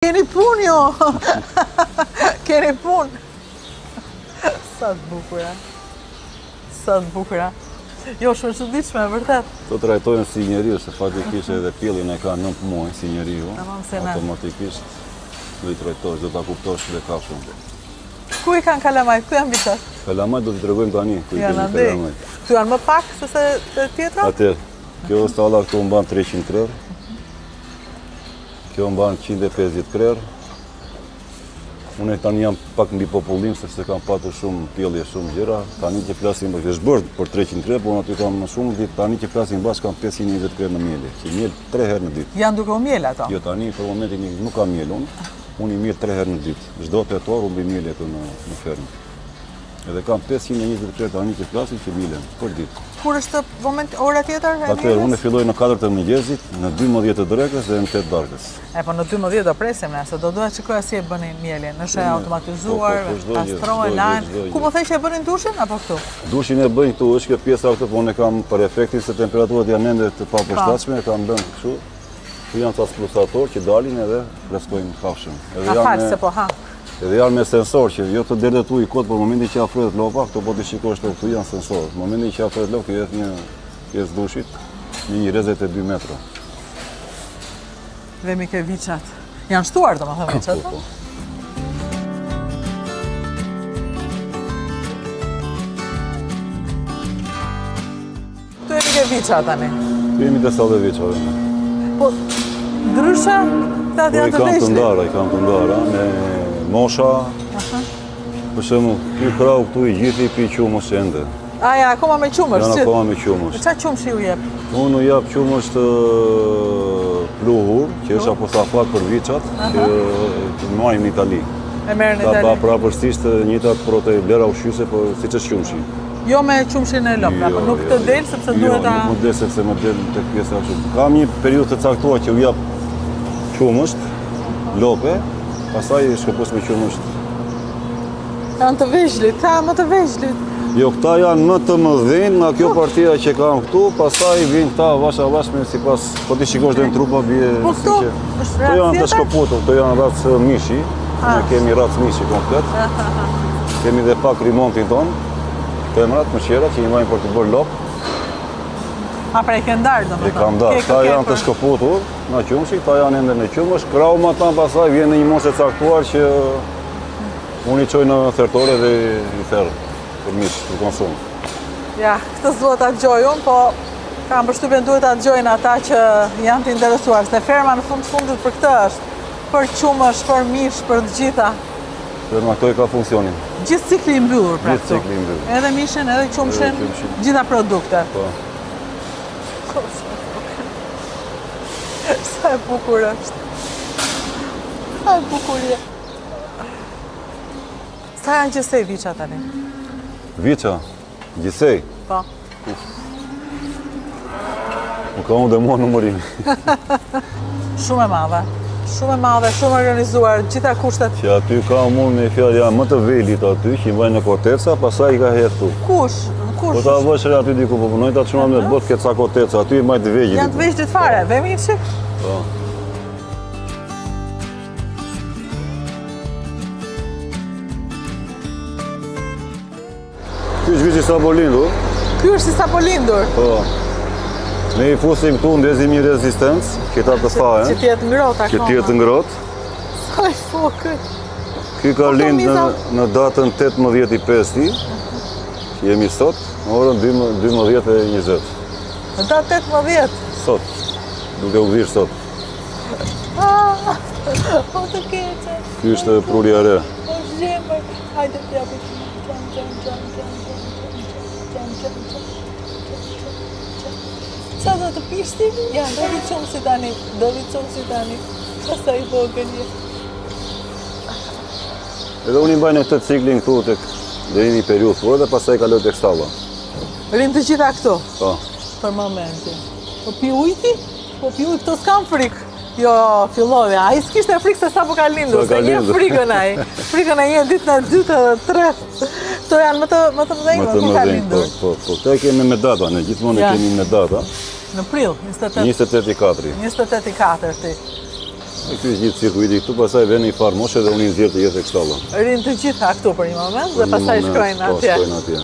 Keni pun jo! Keni pun! Sa të bukura. Sa të bukura. Jo, shumë çuditshme, vërtet. Të trajtojnë si njeriu, se faktikisht edhe pjellin e ka 9 muaj si njeriu. Automatikisht do i trajtosh, do ta kuptosh dhe kafshën. Ku i kanë kalamajt? Ku janë biçat? Kalamajt do t'i tregojmë tani, ku i kemi kalamajt. Këtu janë më pak se të tjetra? Atëherë, kjo stalla këtu mban 300 krerë. Kjo mban 150 krerë. Unë tani jam pak mbi popullim, sepse kam patur shumë pjellje, shumë gjëra. Tani që flasim është bërë për 300 krerë, por aty kam më shumë ditë. Tani që flasim bashkë kam 520 krerë në miele, që miel 3 herë në ditë. Janë duke u miel ato? Jo, tani për momentin nuk kam miel unë. Unë i miel 3 herë në ditë. Çdo tetor unë miel këtu në fermë. Edhe kam 520 krerë tani që flasim që mielen për ditë. Kur është ora tjetër? Atëherë, unë filloj në 4 të mëngjesit, në 12 të drekës dhe në 8 darkës. Po në 12 do presim ne, se do duhet shikoja si e bënin mielin. Nëse automatizuar, pastrohen, lahen. Ku më thej që e bënin dushin apo këtu? Dushin e bëjnë këtu, është kjo pjesa këtu, po unë kam për efektin se temperaturat janë ende të papërshtatshme, kam bënë kështu. Këtu janë ca splusator që dalin edhe freskojnë kafshën. Edhe janë me sensor që jo të derdhet ujë kot, por momentin që afrohet lopa, këto po të shikosh këtu janë sensor. Momentin që afrohet lopë, jetë një pjesë dushit, një 22 metra. Dhe mi ke viçat. Janë shtuar domethënë viçat? Po. Tu jemi ke viçat tani? Tu jemi të sallë viçave. Po, ndryshe, këta janë të veçli? I kam të ndara, me mosha. Për shembull, ky krau këtu i gjithë i pi qumësh ende. Ja, akoma me qumësh? Janë akoma me qumësh. Çfarë qumëshi ju jep? Unë u jap qumësh të pluhur, që është apo safat për viçat, që marrim në Itali. E merren në Itali? Pra përstisht njëtat protein, vlera ushqyese, po siç është qumshi. Jo me qumshin e lopra, po nuk të del sepse duhet ta... Jo, nuk del sepse më del tek pjesa ashtu. Kam një periudhë të caktuar që u jap qumësht, lope, pastaj shkëpos me qumësht. Janë të veçlit, ta më të veçlit. Jo, këta janë më të mëdhenj nga kjo partia që kam këtu, pastaj vijnë këta vash me sipas, po ti shikosh dhe në trupa bie si që. Këto janë të shkëputur, këto janë racë mishi, ne kemi racë mishi komplet. Kemi dhe pak rimontin ton, femrat, mëshirat që i marrin për të bërë lop. Pra e ke ndarë domethënë? E kam ndarë, këta janë të shkëputur nga qumshi, këta janë ende në qumësh, krau më tan pastaj vjen në një moshe caktuar që unë i çoj në thertore dhe i therr për mish, për konsum. Ja, këtë s'duhet ta dëgjoj unë, po kam përshtypjen duhet ta dëgjojnë ata që janë të interesuar, se ferma në fundit për këtë është, për qumësh, për mish, për të gjitha. Ferma këto e ka funksionin. Gjithë cikli i mbyllur pra këtu. Gjithë cikli i mbyllur. Edhe mishin, edhe qumshin, gjitha produkte. Po. Sa e bukur është. Sa e bukurie. Sa janë gjithsej viça tani? Viça? Gjithsej? Po. Më ka unë dhe mua numërim. Shumë e madhe. Shumë e madhe, shumë organizuar, gjitha kushtet. Që aty ka unë me fjallë janë më të velit aty, që i mbajnë në korteca, pasaj i ka herë tu. Kush? Po ta vëshre aty diku, po punojnë ta të shumë me bot këtë sa korteca, aty i mbajnë të vegjit. Janë të vegjit fare, vemi një qik? Po. Ky është viçi sa po lindur. Ky është si sa po lindur? Po. Ne i fusim këtu, ndezim një rezistencë, që ta të fahen. Që t'jetë ngrot akoma. Që t'jetë ngrot. Sa i fokët. Ky ka lindë në datën 18/5, që jemi sot, në orën 12:20. Në datë 18? Sot, duke u dhirë sot. Po të keqe. Ky është prurja e re. Po zhjemër, hajde t'japi. Qa do të pish ti? Ja, do vi qumë si tani. Qasa i vogël je. Edhe unë i mbaj në këtë ciklin këtu dhe një periudhë fort dhe pastaj kaloj tek stalla. Rinë të gjitha këtu? Po. Për momentin. Po pi ujti? Po pi ujtë, këto s'kam frikë. Jo, fillove, a i s'kishte frikë se sa po ka lindur, se një frikën a i. Frikën a një ditë në 2 dhe 3. Këto janë më të mëdhenjë, ku ka lindur? Po, këto e kemi me data, ne gjithmonë e kemi me data. Në prill, 28 28/4. 28/4. Ky gjithë cirkuiti këtu, pastaj vjen një farë moshe dhe unë i nxjerr të jetë kështu. Rinë të gjitha këtu për një moment dhe pastaj shkojnë atje.